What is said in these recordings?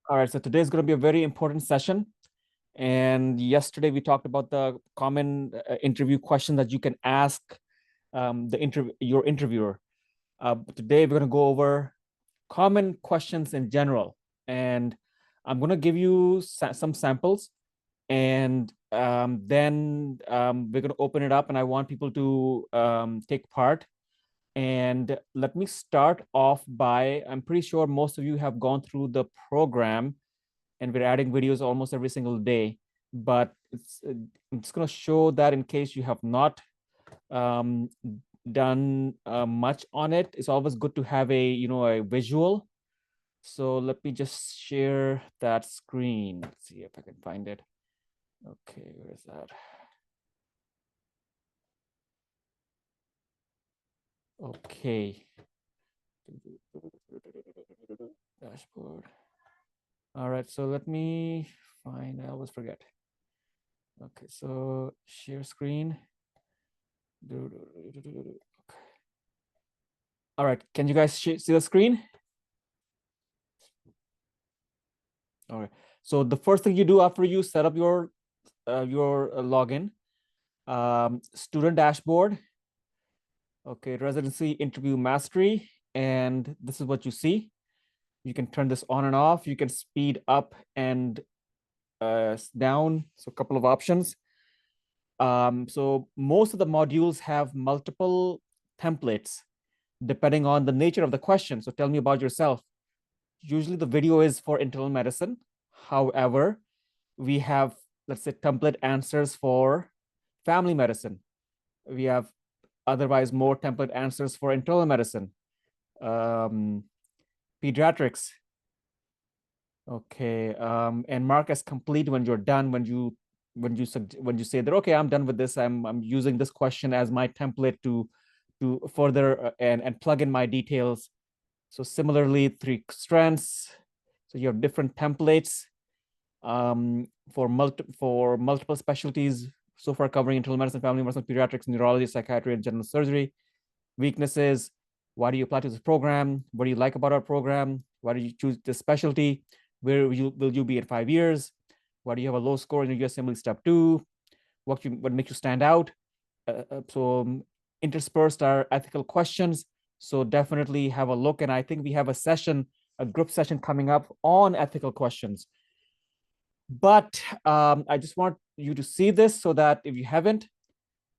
All right, so today is going to be a very important session. And yesterday we talked about the common interview question that you can ask your interviewer. Today we're going to go over common questions in general. And I'm going to give you some samples, and then we're going to open it up, and I want people to take part. And let me start off by, I'm pretty sure most of you have gone through the program, and we're adding videos almost every single day. But I'm just going to show that in case you have not um, done much on it. It's always good to have a visual. So let me just share that screen. Let's see if I can find it. Okay, where is that? Okay. Dashboard. All right, so let me find, I always forget. Okay, so share screen. Okay. All right, can you guys see the screen? All right, so the first thing you do after you set up your login, student dashboard, okay, residency interview mastery, and this is what you see. You can turn this on and off. You can speed up and down, so a couple of options. So most of the modules have multiple templates depending on the nature of the question. So tell me about yourself. Usually the video is for internal medicine. However, we have, let's say, template answers for family medicine. We have otherwise more template answers for internal medicine, pediatrics. Okay, and mark as complete when you're done, when you say that, okay, I'm done with this, I'm using this question as my template to further and plug in my details. So similarly, 3 strengths. So you have different templates for multiple specialties, so far covering internal medicine, family medicine, pediatrics, neurology, psychiatry, and general surgery. Weaknesses: why do you apply to this program? What do you like about our program? Why do you choose this specialty? Where will you be in 5 years? Why do you have a low score in your USMLE Step 2? What makes you stand out? Interspersed are ethical questions. So definitely have a look. And I think we have a group session coming up on ethical questions. But I just want you to see this so that if you haven't,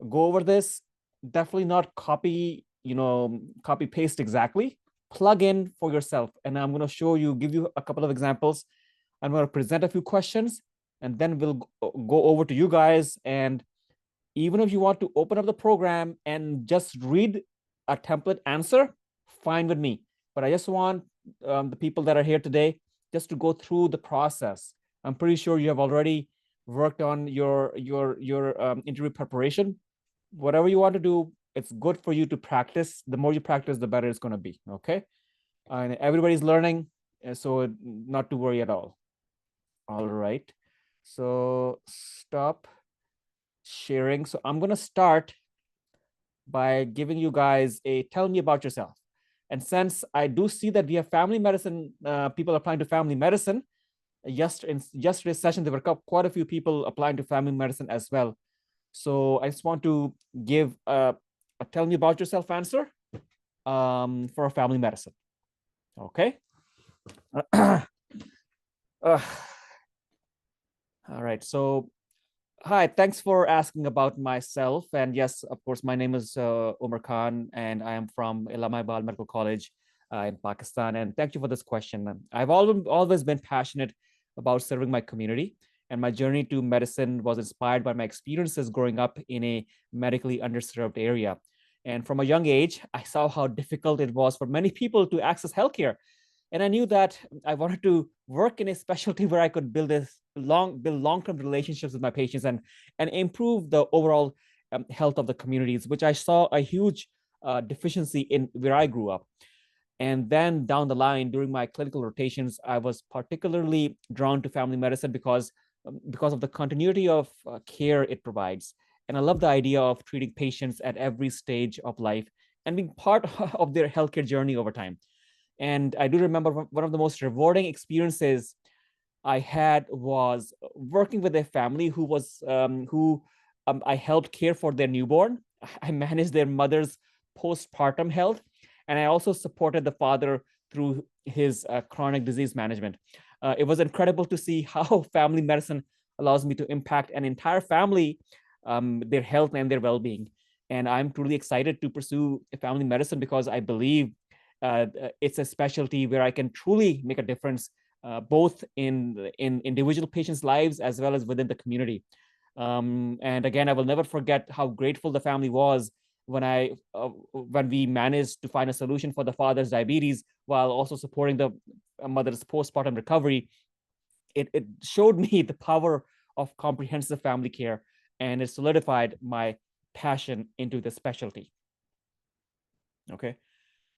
go over this. Definitely not copy paste exactly. Plug in for yourself. And I'm going to give you a couple of examples. I'm going to present a few questions, and then we'll go over to you guys. And even if you want to open up the program and just read a template answer, fine with me. But I just want the people that are here today just to go through the process. I'm pretty sure you have already worked on your interview preparation. Whatever you want to do, it's good for you to practice. The more you practice, the better it's going to be. Okay, and everybody's learning, so not to worry at all. All right, so stop sharing. So I'm going to start by giving you guys a tell me about yourself. And since I do see that we have family medicine people applying to family medicine, in yesterday's session there were quite a few people applying to family medicine as well. So I just want to give a tell me about yourself answer for family medicine. Okay. All right. So, hi, thanks for asking about myself. And yes, of course, my name is Umar Khan, and I am from 𝐓𝐨𝐩 𝐈𝐧𝐭𝐞𝐫𝐯𝐢𝐞𝐿 Medical College in Pakistan. And thank you for this question. I've always been passionate about serving my community. And my journey to medicine was inspired by my experiences growing up in a medically underserved area. And from a young age, I saw how difficult it was for many people to access healthcare. And I knew that I wanted to work in a specialty where I could build long-term relationships with my patients and improve the overall health of the communities, which I saw a huge deficiency in where I grew up. And then down the line, during my clinical rotations, I was particularly drawn to family medicine because of the continuity of care it provides. And I love the idea of treating patients at every stage of life and being part of their healthcare journey over time. And I do remember one of the most rewarding experiences I had was working with a family who was I helped care for their newborn. I managed their mother's postpartum health, and I also supported the father through his chronic disease management. It was incredible to see how family medicine allows me to impact an entire family, their health and their well-being. And I'm truly excited to pursue family medicine because I believe it's a specialty where I can truly make a difference, both in individual patients' lives as well as within the community. And again, I will never forget how grateful the family was when we managed to find a solution for the father's diabetes while also supporting the mother's postpartum recovery. It showed me the power of comprehensive family care, and it solidified my passion into the specialty. Okay,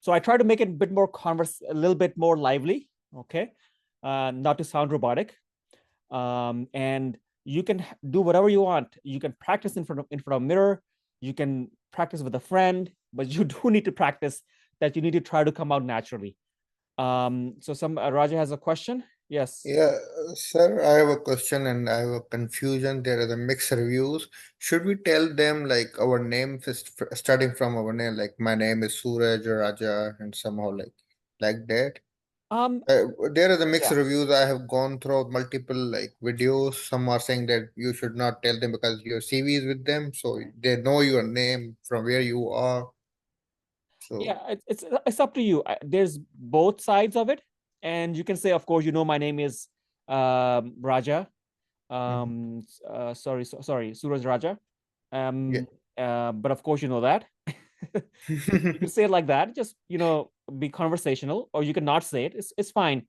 so I try to make it a bit more a little bit more lively. Okay, not to sound robotic. And you can do whatever you want. You can practice in front of a mirror. You can practice with a friend, but you do need to practice that. You need to try to come out naturally. So Raja has a question. Yes. Yeah, sir, I have a question and I have a confusion. There are the mixed reviews. Should we tell them like our name is starting from our name, like my name is Suraj or Raja, and somehow like that? Um. There are the mixed Yeah. reviews. I have gone through multiple like videos. Some are saying that you should not tell them because your CV is with them, so they know your name from where you are. So, Yeah. It's up to you. There's both sides of it, and you can say, of course, my name is Raja. mhm. Sorry, Suraj Raja. Yeah. Um. But of course, you know that. You can say it like that. Just be conversational, or you can not say it. It's fine.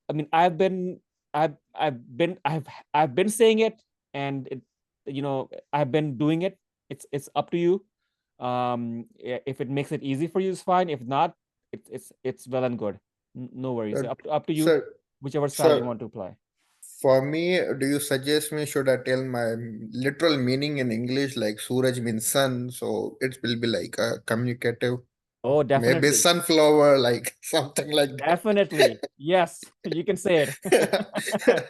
I mean, I've been saying it, and I've been doing it. It's up to you. If it makes it easy for you, it's fine. If not, it's well and good. No worries. Uh, Up to you, sir, whichever style you sir, want to apply. for me, do you suggest me should I tell my literal meaning in English like Suraj means sun, so it will be like a communicative, Oh, maybe definitely, sunflower, like something like definitely. Yes, you can say it. that.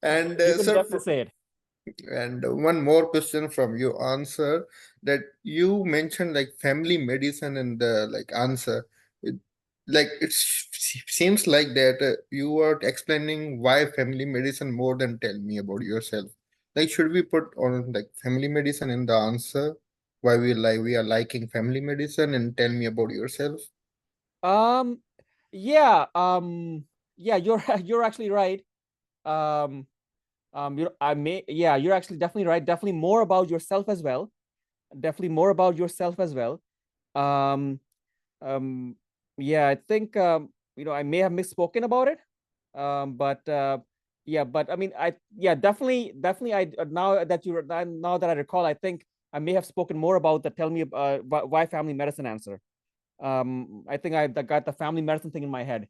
And You can sir, definitely say it. and one more question from you answer that you mentioned like family medicine in the like answer. It, like seems like that you are explaining why family medicine more than tell me about yourself. Like should we put on like family medicine in the answer? Why we are liking family medicine and tell me about yourself? Um, yeah, yeah, you're you're actually right. Um, you're actually definitely right. Definitely more about yourself as well. Definitely more about yourself as well. Um, um, yeah, I think I may have misspoken about it. But yeah, but I mean, definitely. Now that I recall, I think I may have spoken more about the tell me why family medicine answer. I think I got the family medicine thing in my head.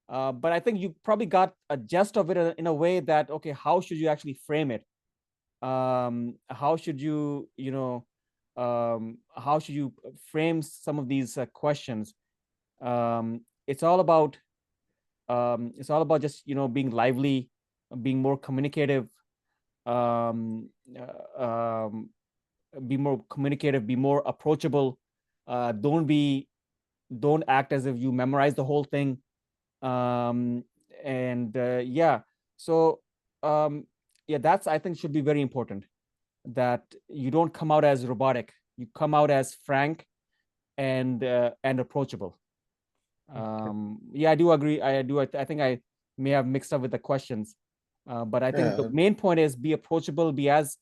But I think you probably got a gist of it in a way that, okay, how should you actually frame it? How should how should you frame some of these questions? It's all about just being lively, being more communicative, um, uh, um, be more approachable. Don't act as if you memorize the whole thing. um and Yeah, so um yeah, that's, I think, should be very important, that you don't come out as robotic. You come out as frank and approachable. Okay. Yeah, I do agree. I think I may have mixed up with the questions, but I think the Yeah, main point is be approachable, be as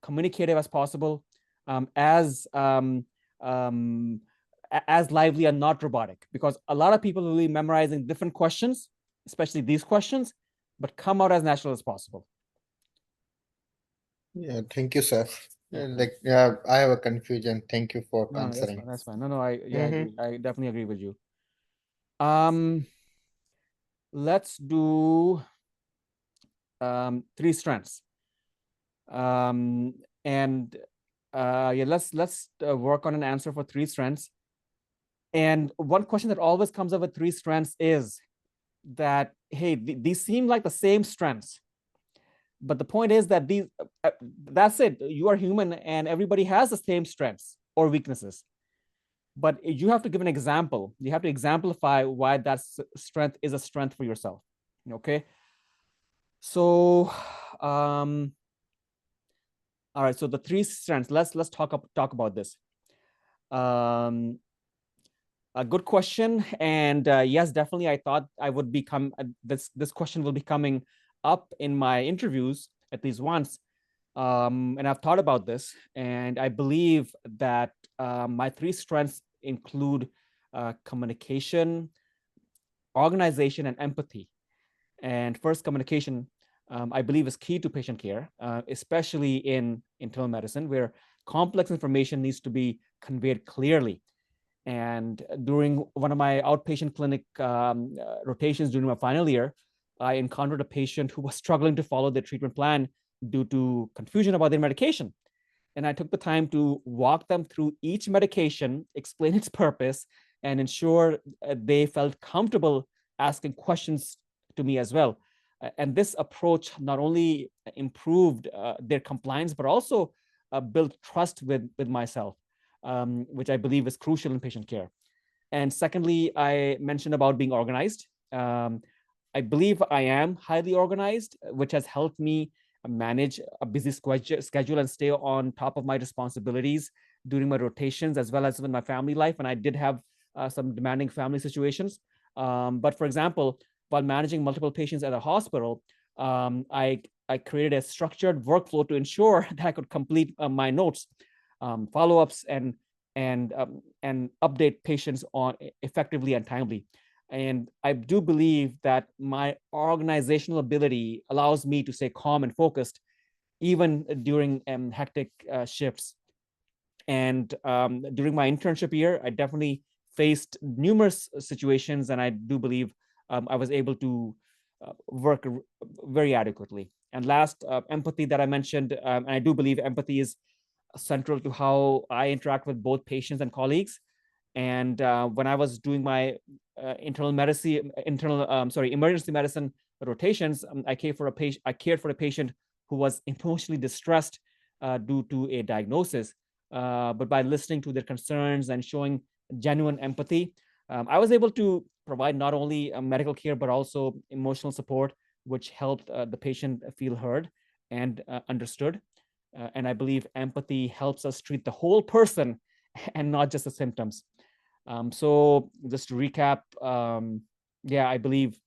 communicative as possible, um as um um as lively and not robotic, because a lot of people will be memorizing different questions, especially these questions, but come out as natural as possible. yeah. Thank you, sir. Yeah, Like, yeah, I have a confusion. Thank you for no, that's answering. fine, that's fine. No, I yeah, I Mm-hmm. agree. I definitely agree with you. um let's do three strengths. um and Yeah, let's work on an answer for three strengths. And one question that always comes up with three strengths is that hey, these seem like the same strengths. But the point is that that's it. You are human and everybody has the same strengths or weaknesses. But you have to give an example. You have to exemplify why that strength is a strength for yourself. Okay. So, all right. So the three strengths. Let's talk about this. A good question, and yes, definitely. I thought I would become this question will be coming up in my interviews at least once, and I've thought about this, and I believe that my three strengths include communication, organization, and empathy. And first, communication, I believe, is key to patient care, especially in internal medicine, where complex information needs to be conveyed clearly. And during one of my outpatient clinic rotations during my final year, I encountered a patient who was struggling to follow their treatment plan due to confusion about their medication. And I took the time to walk them through each medication, explain its purpose, and ensure they felt comfortable asking questions to me as well. And this approach not only improved their compliance, but also built trust with myself, which I believe is crucial in patient care. And secondly, I mentioned about being organized. I believe I am highly organized, which has helped me manage a busy schedule and stay on top of my responsibilities during my rotations, as well as in my family life. And I did have some demanding family situations. But for example, while managing multiple patients at a hospital, I created a structured workflow to ensure that I could complete my notes, follow-ups, and update patients on effectively and timely. And I do believe that my organizational ability allows me to stay calm and focused even during hectic shifts. And during my internship year, I definitely faced numerous situations, and I do believe I was able to work very adequately. And last, empathy that I mentioned, and I do believe empathy is central to how I interact with both patients and colleagues. And when I was doing my emergency medicine rotations, I cared for a patient who was emotionally distressed due to a diagnosis. But by listening to their concerns and showing genuine empathy, I was able to provide not only medical care, but also emotional support, which helped the patient feel heard and understood. And I believe empathy helps us treat the whole person and not just the symptoms. So just to recap, yeah, I believe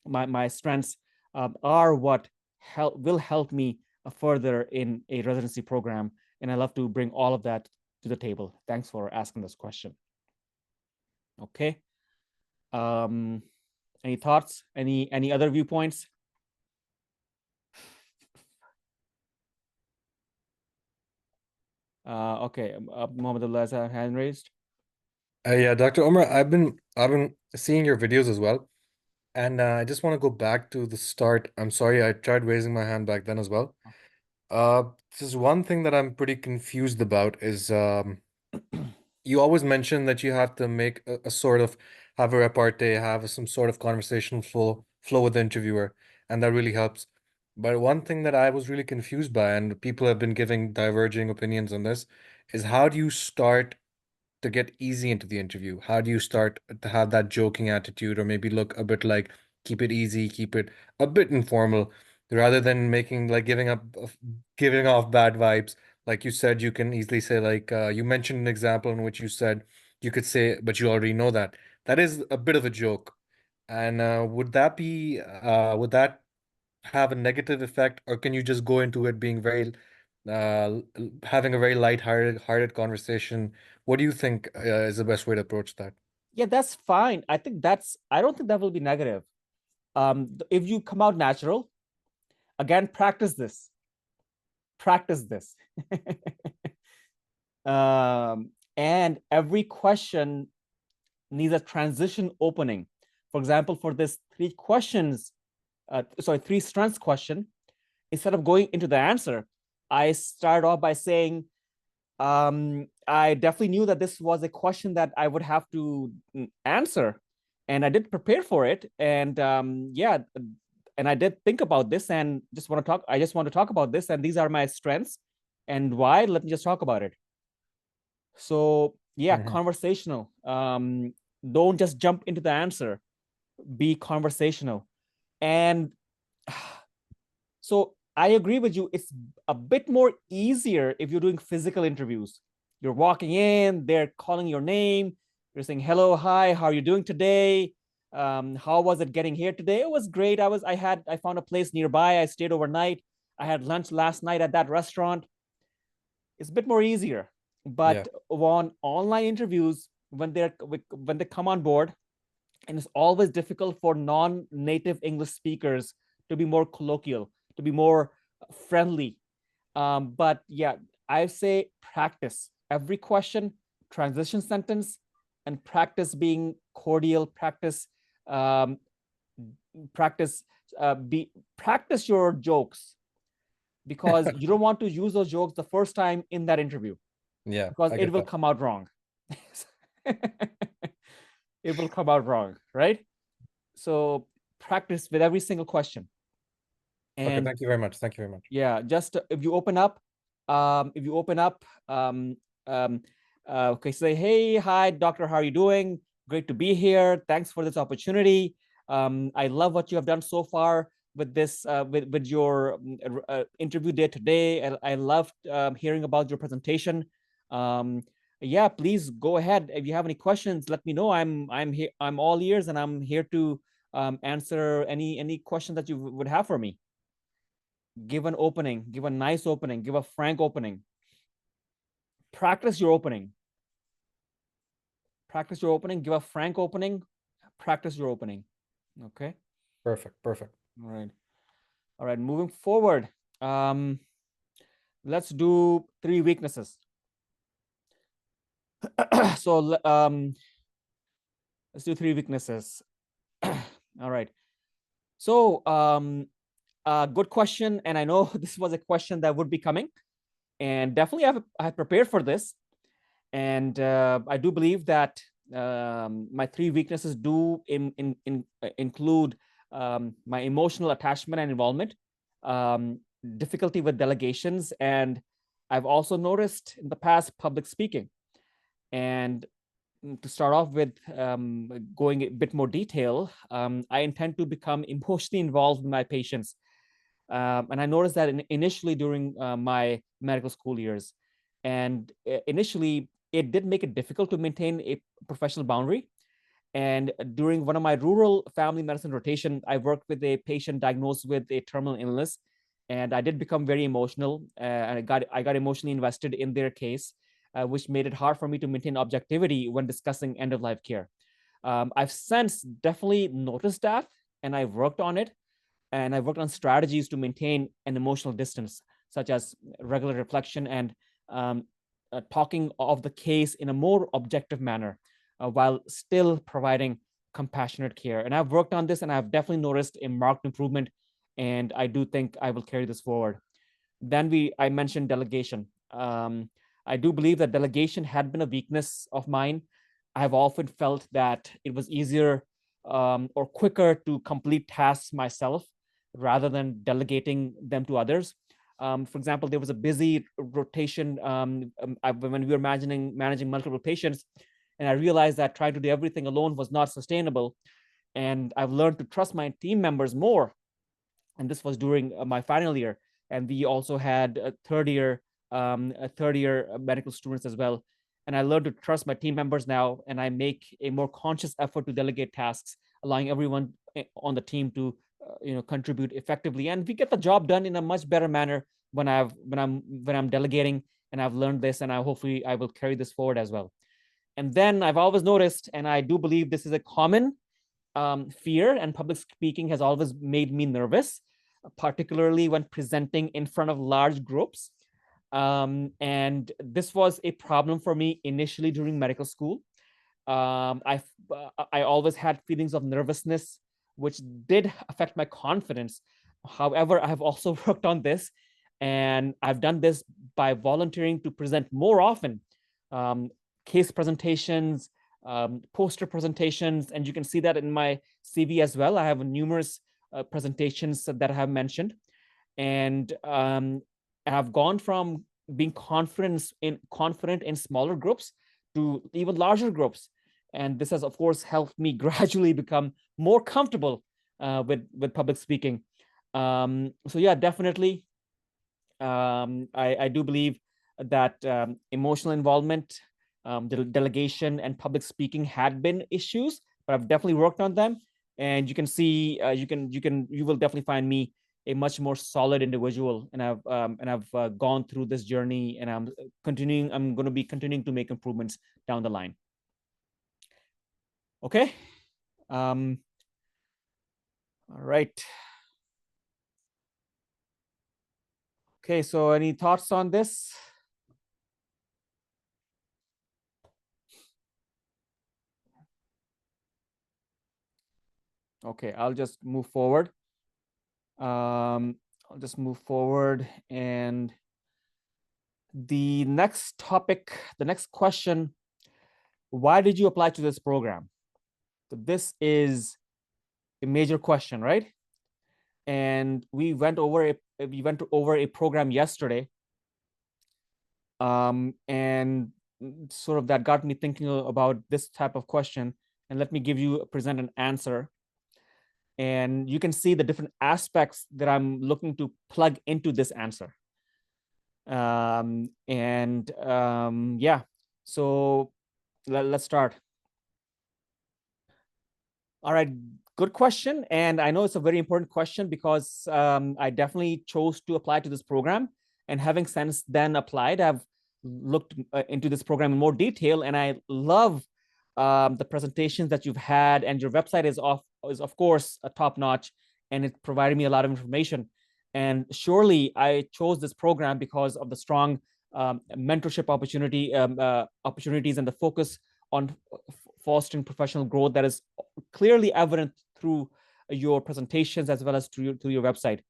my strengths are what will help me further in a residency program. And I love to bring all of that to the table. Thanks for asking this question. Okay. Any thoughts? Any other viewpoints? Okay, Mohammed Allah has a hand raised. Yeah, Dr. Omar, I've been seeing your videos as well, and I just want to go back to the start. I'm sorry, I tried raising my hand back then as well. Just one thing that I'm pretty confused about is you always mention that you have to make a sort of have a repartee, have some sort of conversational flow with the interviewer, and that really helps. But one thing that I was really confused by, and people have been giving diverging opinions on this, is how do you start to get easy into the interview? How do you start to have that joking attitude, or maybe look a bit like keep it easy, keep it a bit informal, rather than making like giving off bad vibes? Like you said, you can easily say like you mentioned an example in which you said you could say, but you already know that. That is a bit of a joke. And would that have a negative effect, or can you just go into it being very having a very light-hearted conversation? What do you think is the best way to approach that? Yeah, that's fine. I don't think that will be negative. If you come out natural, again, practice this. Practice this. And every question needs a transition opening. For example, for this three strengths question, instead of going into the answer, I start off by saying, I definitely knew that this was a question that I would have to answer. And I did prepare for it. And yeah, and I did think about this and I just want to talk about this. And these are my strengths and why. Let me just talk about it. So yeah, conversational. Don't just jump into the answer. Be conversational. And so I agree with you. It's a bit more easier if you're doing physical interviews. You're walking in, they're calling your name, you're saying, hello, hi, how are you doing today? How was it getting here today? It was great. I found a place nearby. I stayed overnight. I had lunch last night at that restaurant. It's a bit more easier. But on online interviews, when they come on board, and it's always difficult for non-native English speakers to be more colloquial, to be more friendly. But yeah, I say practice every question, transition sentence, and practice being cordial. Practice practice practice your jokes, because you don't want to use those jokes the first time in that interview. Yeah, because it will come out wrong. It will come out wrong, right? So practice with every single question. And okay, thank you very much. Thank you very much. Yeah, just if you open up, okay, say, hey, hi, doctor, how are you doing? Great to be here. Thanks for this opportunity. I love what you have done so far with this, with your interview day today. I loved hearing about your presentation. Yeah, please go ahead. If you have any questions, let me know. I'm here. I'm all ears, and I'm here to answer any questions that you would have for me. Give an opening. Give a nice opening. Give a frank opening. Practice your opening. Practice your opening. Give a frank opening. Practice your opening. Okay. Perfect. Perfect. All right. All right. Moving forward. Let's do 3 weaknesses. So let's do 3 weaknesses. All right. So good question, and I know this was a question that would be coming, and definitely I have prepared for this, and I do believe that my 3 weaknesses do include my emotional attachment and involvement, difficulty with delegations, and I've also noticed in the past public speaking. And to start off with, going a bit more detail, I intend to become emotionally involved with my patients. And I noticed that initially during my medical school years. And initially, it did make it difficult to maintain a professional boundary. And during one of my rural family medicine rotation, I worked with a patient diagnosed with a terminal illness. And I did become very emotional, and I got emotionally invested in their case, which made it hard for me to maintain objectivity when discussing end-of-life care. I've since definitely noticed that, and I've worked on it. And I've worked on strategies to maintain an emotional distance, such as regular reflection and talking of the case in a more objective manner, while still providing compassionate care. And I've worked on this, and I've definitely noticed a marked improvement, and I do think I will carry this forward. Then I mentioned delegation. I do believe that delegation had been a weakness of mine. I've often felt that it was easier or quicker to complete tasks myself rather than delegating them to others. For example, there was a busy rotation when we were managing multiple patients, and I realized that trying to do everything alone was not sustainable. And I've learned to trust my team members more. And this was during my final year. And we also had a third year medical students as well. And I learned to trust my team members now, and I make a more conscious effort to delegate tasks, allowing everyone on the team to contribute effectively, and we get the job done in a much better manner when I'm delegating. And I've learned this, and hopefully I will carry this forward as well. And then I've always noticed, and I do believe this is a common fear, and public speaking has always made me nervous, particularly when presenting in front of large groups. And this was a problem for me initially during medical school. I always had feelings of nervousness, which did affect my confidence. However, I have also worked on this, and I've done this by volunteering to present more often, case presentations, poster presentations, and you can see that in my CV as well. I have numerous presentations that I have mentioned, and I have gone from being confident in smaller groups to even larger groups, and this has of course helped me gradually become more comfortable with public speaking. So yeah, definitely, I do believe that emotional involvement, delegation, and public speaking had been issues, but I've definitely worked on them. And you can see, you will definitely find me a much more solid individual. And I've gone through this journey, and I'm going to be continuing to make improvements down the line. Okay. All right. Okay, so any thoughts on this? Okay, I'll just move forward. I'll just move forward, and the next topic, the next question, why did you apply to this program? So this is a major question, right? And we went over a program yesterday, and sort of that got me thinking about this type of question. And let me present an answer. And you can see the different aspects that I'm looking to plug into this answer. Yeah, so let's start. All right, good question. And I know it's a very important question because I definitely chose to apply to this program. And having since then applied, I've looked into this program in more detail, and I love the presentations that you've had, and your website is of course a top notch, and it provided me a lot of information. And surely I chose this program because of the strong mentorship opportunities and the focus on fostering professional growth that is clearly evident through your presentations as well as through your website.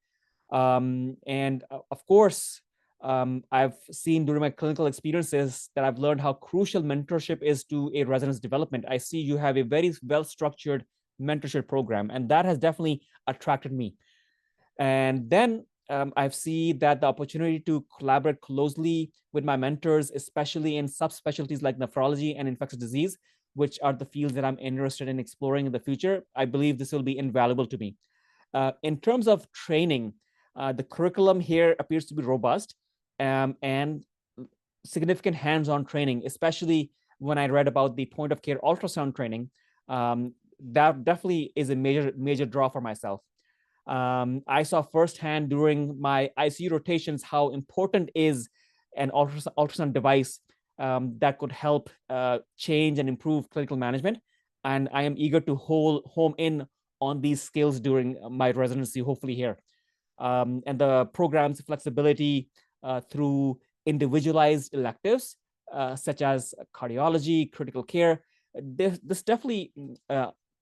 And of course, I've seen during my clinical experiences that I've learned how crucial mentorship is to a resident's development. I see you have a very well-structured mentorship program, and that has definitely attracted me. And then I've seen that the opportunity to collaborate closely with my mentors, especially in subspecialties like nephrology and infectious disease, which are the fields that I'm interested in exploring in the future, I believe this will be invaluable to me. In terms of training, the curriculum here appears to be robust and significant hands-on training, especially when I read about the point of care ultrasound training. That definitely is a major draw for myself. I saw firsthand during my ICU rotations how important is an ultrasound device that could help change and improve clinical management. And I am eager to home in on these skills during my residency, hopefully here. And the program's flexibility through individualized electives, such as cardiology, critical care, this definitely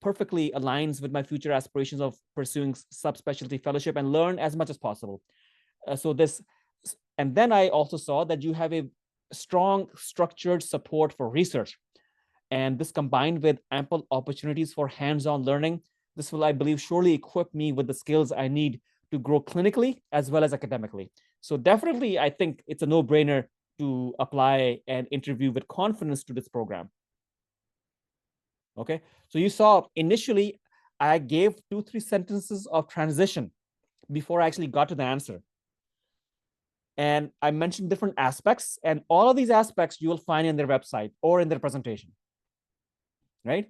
perfectly aligns with my future aspirations of pursuing subspecialty fellowship and learn as much as possible. And then I also saw that you have a strong structured support for research. And this combined with ample opportunities for hands-on learning, this will, I believe, surely equip me with the skills I need to grow clinically as well as academically. So definitely, I think it's a no-brainer to apply and interview with confidence to this program. Okay, so you saw initially, I gave 2-3 sentences of transition before I actually got to the answer. And I mentioned different aspects, and all of these aspects you will find in their website or in their presentation, right?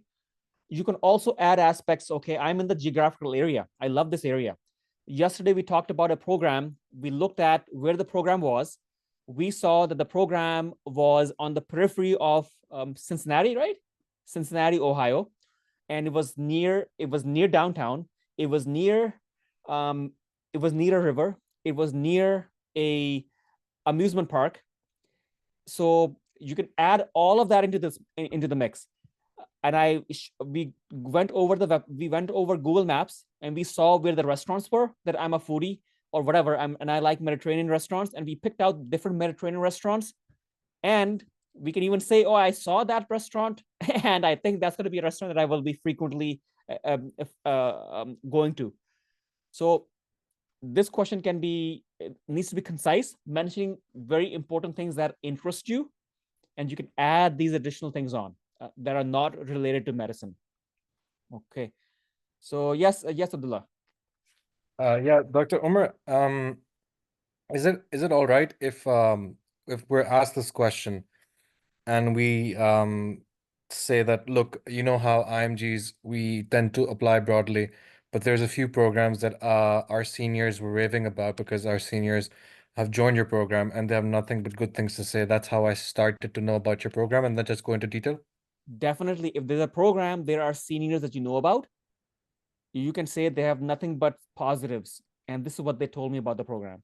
You can also add aspects. Okay, I'm in the geographical area. I love this area. Yesterday, we talked about a program. We looked at where the program was. We saw that the program was on the periphery of Cincinnati, right? Cincinnati, Ohio. And it was near downtown. It was near a river. It was near a amusement park. So you can add all of that into the mix. And we went over Google Maps, and we saw where the restaurants were, that I'm a foodie or whatever, and I like Mediterranean restaurants, and we picked out different Mediterranean restaurants. And We can even say, oh, I saw that restaurant and I think that's going to be a restaurant that I will be frequently going to. So this question can be, needs to be concise, mentioning very important things that interest you, and you can add these additional things on that are not related to medicine. Okay. So yes, yes, Abdullah. Yeah, Dr. Umar, is it all right if we're asked this question and we say that, look, you know how IMGs, we tend to apply broadly, but there's a few programs that our seniors were raving about because our seniors have joined your program and they have nothing but good things to say. That's how I started to know about your program, and then just go into detail. Definitely, if there's a program, there are seniors that you know about, you can say they have nothing but positives, and this is what they told me about the program.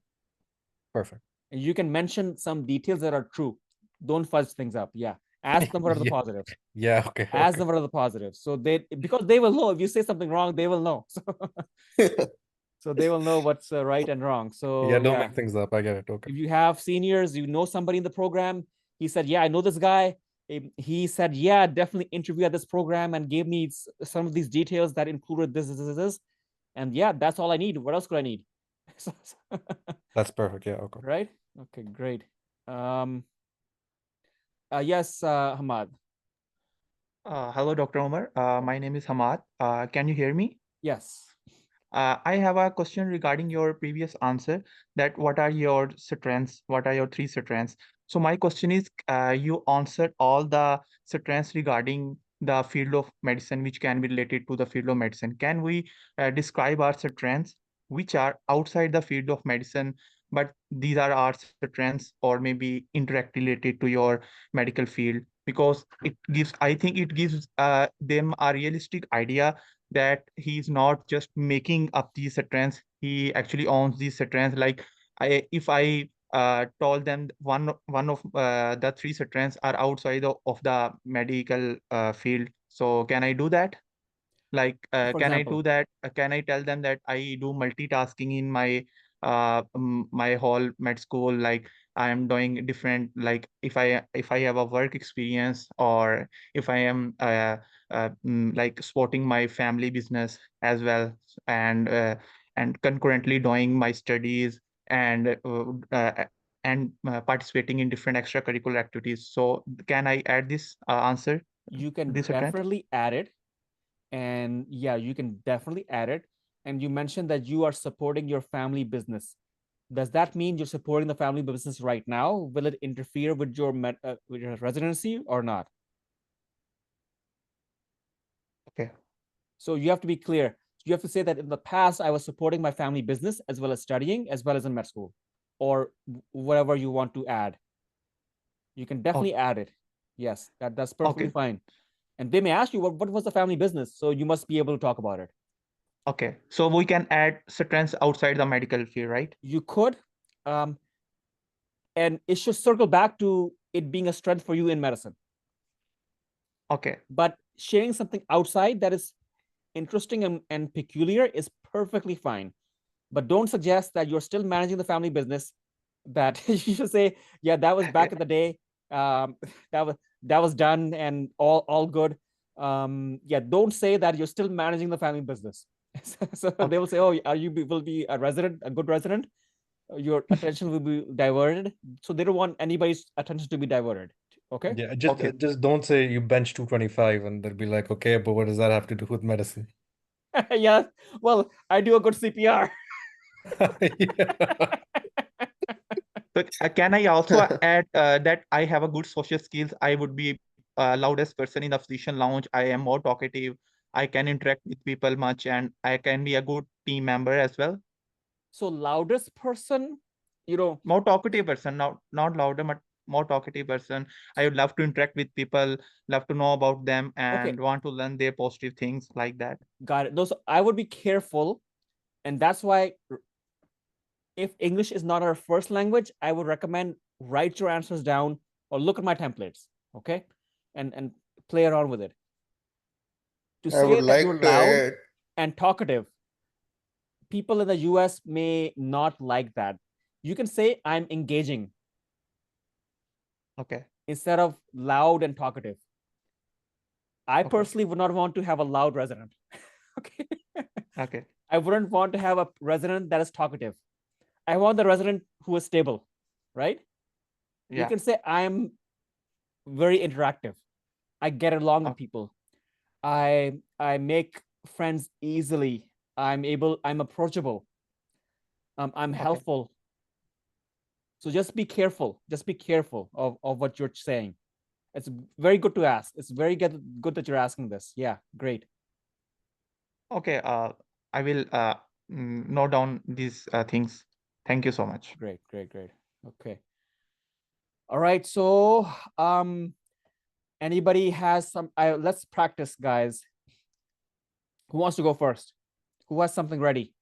Perfect. And you can mention some details that are true. Don't fudge things up. Yeah. Ask them what are the Yeah. positives. Yeah, okay. Ask Okay. them what are the positives. So because they will know if you say something wrong, they will know. So they will know what's right and wrong. So Yeah, don't make things up. I get it. Okay. if you have seniors, you know somebody in the program, he said, yeah, I know this guy. He said, yeah, definitely interview at this program, and gave me some of these details that included this. And yeah, that's all I need. What else could I need? That's perfect. Yeah, okay. Right? Okay, great. Yes, Hamad. Hello, Dr. Omar. My name is Hamad. Can you hear me? Yes. I have a question regarding your previous answer, that what are your strengths? What are your three strengths? So my question is, you answered all the strengths regarding the field of medicine, which can be related to the field of medicine. Can we describe our strengths, which are outside the field of medicine, but these are our strengths or maybe interact related to your medical field? Because I think it gives them a realistic idea that he's not just making up these strengths, he actually owns these strengths. Like if I told them one of the three strengths are outside of the medical field, so can I do that? Like For can I example, do that? Can I tell them that I do multitasking in my whole med school? Like I am doing different, like if I have a work experience, or if I am like supporting my family business as well, and concurrently doing my studies, and participating in different extracurricular activities. So can I add this answer, you can this strength? definitely add it. And yeah, you can definitely add it. And you mentioned that you are supporting your family business. Does that mean you're supporting the family business right now? Will it interfere with with your residency or not? Okay. So you have to be clear. You have to say that in the past, I was supporting my family business as well as studying, as well as in med school, or whatever you want to add. You can definitely add it. Yes, that's perfectly Okay. fine. And they may ask you, what was the family business? So you must be able to talk about it. Okay. So we can add strengths outside the medical field, right? You could. Um, and it should circle back to it being a strength for you in medicine. Okay. But sharing something outside that is interesting and peculiar is perfectly fine. But don't suggest that you're still managing the family business. That you should say, yeah, that was back in the day. That was done and all good. Yeah, don't say that you're still managing the family business. So Okay. they will say, oh, you will be a resident, a good resident. Your attention will be diverted. So they don't want anybody's attention to be diverted. Okay. Yeah, Okay. just don't say you bench 225 and they'll be like, okay, but what does that have to do with medicine? Yeah. Well, I do a good CPR. Yeah. So can I also add that I have a good social skills? I would be loudest person in the physician lounge. I am more talkative. I can interact with people much, and I can be a good team member as well. So loudest person, you know, More talkative person, not louder, but more talkative person. I would love to interact with people, love to know about them, okay, and want to learn their positive things like that. got it. Those I would be careful, and that's why if English is not our first language, I would recommend write your answers down or look at my templates, okay, and play around with it. To I would say that you're like to loud add, and talkative, people in the US may not like that. You can say I'm engaging. Okay. instead of loud and talkative. I Okay. personally would not want to have a loud resident. Okay. Okay. I wouldn't want to have a resident that is talkative. I want the resident who is stable, right? You Yeah. can say I'm very interactive. I get along with Okay. people. I make friends easily. I'm approachable. I'm Okay. helpful. So just be careful. Just be careful of what you're saying. It's very good to ask. It's very good that you're asking this. Yeah, great. Okay. I will note down these things. Thank you so much. Great. Okay. All right. So anybody has some let's practice, guys. Who wants to go first? Who has something ready?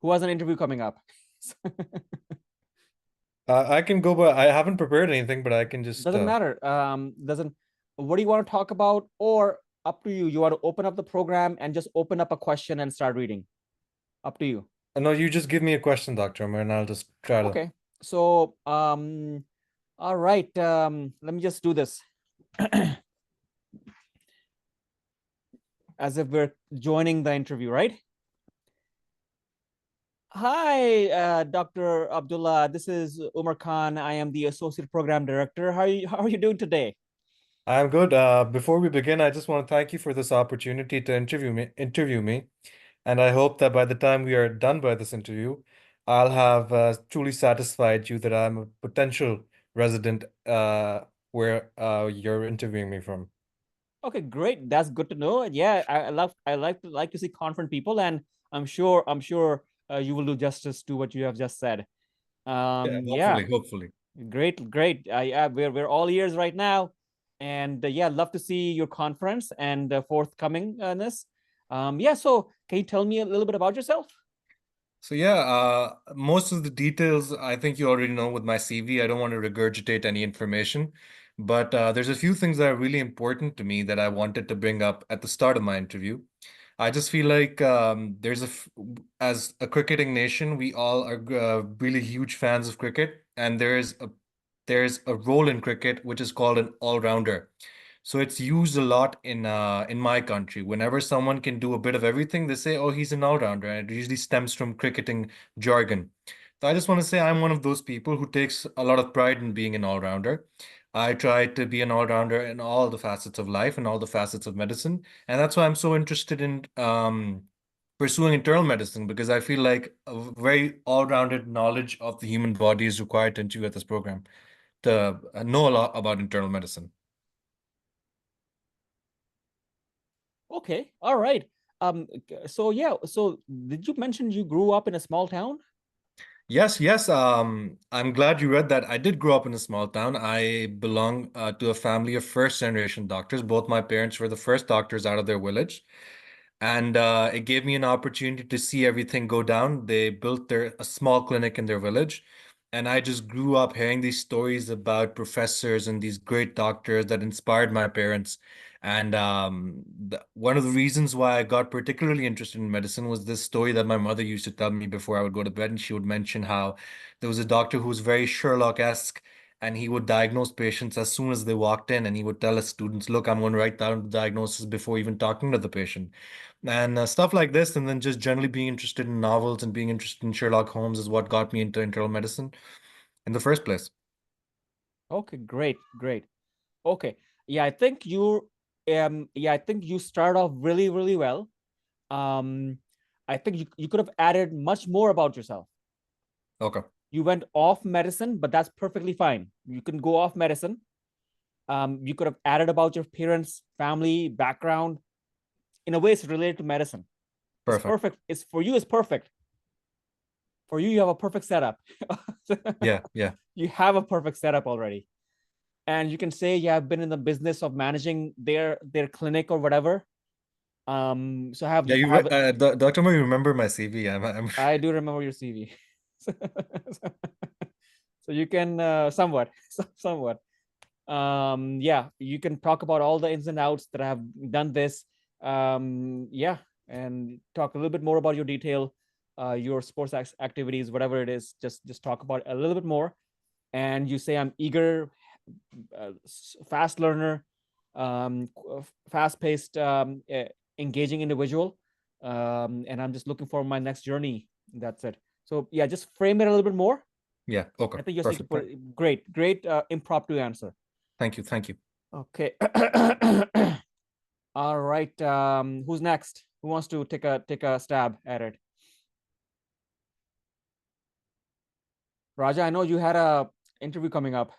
Who has an interview coming up? I can go, but I haven't prepared anything, but I can just Doesn't matter. Doesn't. What do you want to talk about? Or up to you. You want to open up the program and just open up a question and start reading. Up to you. no, you just give me a question, Dr. Umar, and I'll just try to. Okay. So all right. Let me just do this. As if we're joining the interview, right? Hi, Dr. Abdullah. This is Umar Khan. I am the Associate Program Director. How are you doing today? I'm good. Before we begin, I just want to thank you for this opportunity to interview me. And I hope that by the time we are done by this interview, I'll have truly satisfied you that I'm a potential resident where you're interviewing me from. Okay, great. That's good to know. Yeah, I like to see confident people, and I'm sure you will do justice to what you have just said. Yeah, Hopefully. great. Yeah, we're all ears right now, and yeah, love to see your conference and forthcomingness. Yeah, so can you tell me a little bit about yourself? So yeah, most of the details I think you already know with my CV. I don't want to regurgitate any information, but there's a few things that are really important to me that I wanted to bring up at the start of my interview. I just feel like as a cricketing nation, we all are really huge fans of cricket, and there's a role in cricket which is called an all-rounder. So it's used a lot in my country. Whenever someone can do a bit of everything, they say, "Oh, he's an all-rounder," and it usually stems from cricketing jargon. So I just want to say I'm one of those people who takes a lot of pride in being an all-rounder. I try to be an all-rounder in all the facets of life and all the facets of medicine, and that's why I'm so interested in pursuing internal medicine, because I feel like a very all-rounded knowledge of the human body is required to enter at this program to know a lot about internal medicine. Okay, all right. So yeah, so did you mention you grew up in a small town? Yes. I'm glad you read that. I did grow up in a small town. I belong to a family of first generation doctors. Both my parents were the first doctors out of their village. And it gave me an opportunity to see everything go down. They built a small clinic in their village. And I just grew up hearing these stories about professors and these great doctors that inspired my parents. And one of the reasons why I got particularly interested in medicine was this story that my mother used to tell me before I would go to bed. And she would mention how there was a doctor who was very Sherlock-esque, and he would diagnose patients as soon as they walked in. And he would tell his students, "Look, I'm going to write down the diagnosis before even talking to the patient." And stuff like this. And then just generally being interested in novels and being interested in Sherlock Holmes is what got me into internal medicine in the first place. Okay, great. Okay. Yeah, I think you start off really well. I think you could have added much more about yourself. Okay. You went off medicine, but that's perfectly fine. You can go off medicine. You could have added about your parents, family, background. In a way, it's related to medicine. It's Perfect. perfect. It's for you, it's perfect. For you, you have a perfect setup. Yeah. You have a perfect setup already. And you can say, yeah, I've been in the business of managing their clinic or whatever. So I have, Yeah, Dr. Mo, you remember my CV. I do remember your CV. So you can somewhat. Yeah, you can talk about all the ins and outs that I have done this. Yeah, and talk a little bit more about your sports activities, whatever it is. Just talk about it a little bit more. and you say I'm eager, fast learner, fast-paced, engaging individual, and I'm just looking for my next journey. That's it. So yeah, just frame it a little bit more. Yeah. Okay. I think you just need to Perfect. put great impromptu answer. Thank you. Thank you. Okay. All right. Who's next? Who wants to take a stab at it? Raja, I know you had a interview coming up.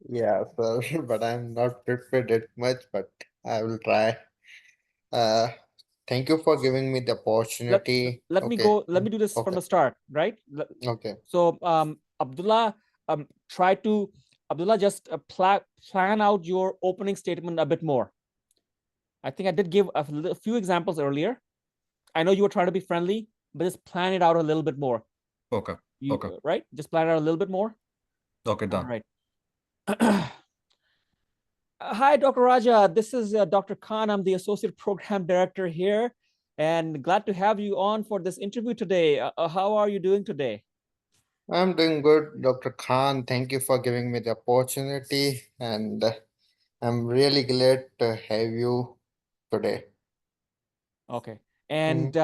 Yeah, sir, but I'm not prepared that much, but I will try. Uh, Thank you for giving me the opportunity. Let me go. Let me do this from Okay. the start, right? Okay. So, Abdullah, try to Abdullah just plan out your opening statement a bit more. I think I did give a few examples earlier. I know you were trying to be friendly, but just plan it out a little bit more. Okay. Okay. Right? Just plan it out a little bit more. Okay. All Done. right. Hi, Dr. Raja. This is Dr. Khan. I'm the Associate Program Director here, and glad to have you on for this interview today. How are you doing today? I'm doing good, Dr. Khan. Thank you for giving me the opportunity, and I'm really glad to have you today. Okay. And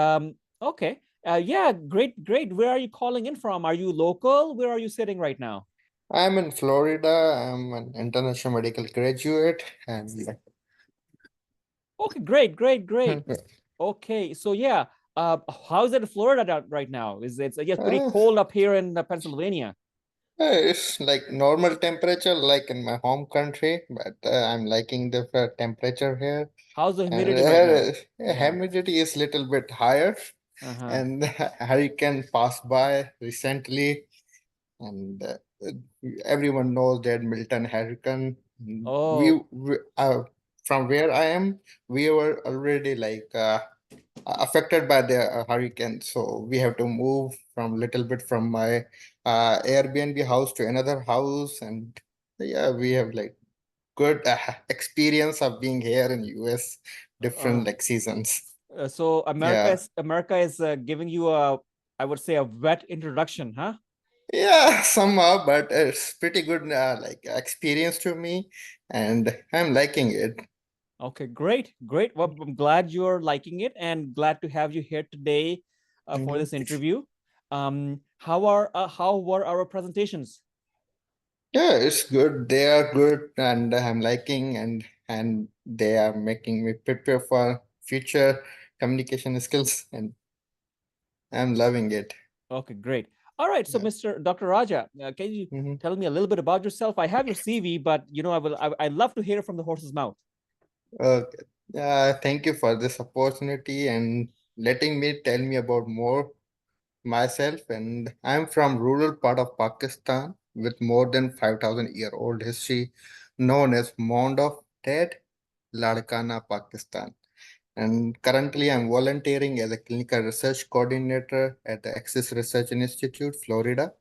okay. Yeah, great. Where are you calling in from? Are you local? Where are you sitting right now? I'm in Florida. I'm an international medical graduate, and Okay, great. Okay, so yeah, how's it in Florida right now? Is it yes, pretty uh, cold up here in Pennsylvania? it's like normal temperature, like in my home country, but I'm liking the temperature here. How's the And humidity right now? Yeah. humidity is little bit higher, Uh-huh. and hurricane passed by recently, and everyone knows that Milton hurricane. Oh, From where I am, we were already like affected by the hurricane, so we have to move from little bit from my Airbnb house to another house, and yeah, we have like good experience of being here in US, different like seasons. so Yeah. America is giving you a, I would say, a wet introduction, huh? Yeah, somehow, but it's pretty good like experience to me, and I'm liking it. Okay, great. Well, I'm glad you're liking it and glad to have you here today for Mhm. this interview. How were our presentations? Yeah, it's good. They are good, and I'm liking, and they are making me prepare for future communication skills, and I'm loving it. Okay, great. All right, so Yeah. Mr. Dr. Raja, can you Mhm. tell me a little bit about yourself? I have your CV, but I'd love to hear it from the horse's mouth. Okay. Thank you for this opportunity and letting me tell me about more myself. And I'm from rural part of Pakistan with more than 5,000-year-old history, known as Mound of Dead, Ladkana, Pakistan. And currently, I'm volunteering as a clinical research coordinator at the Axis Research Institute, Florida,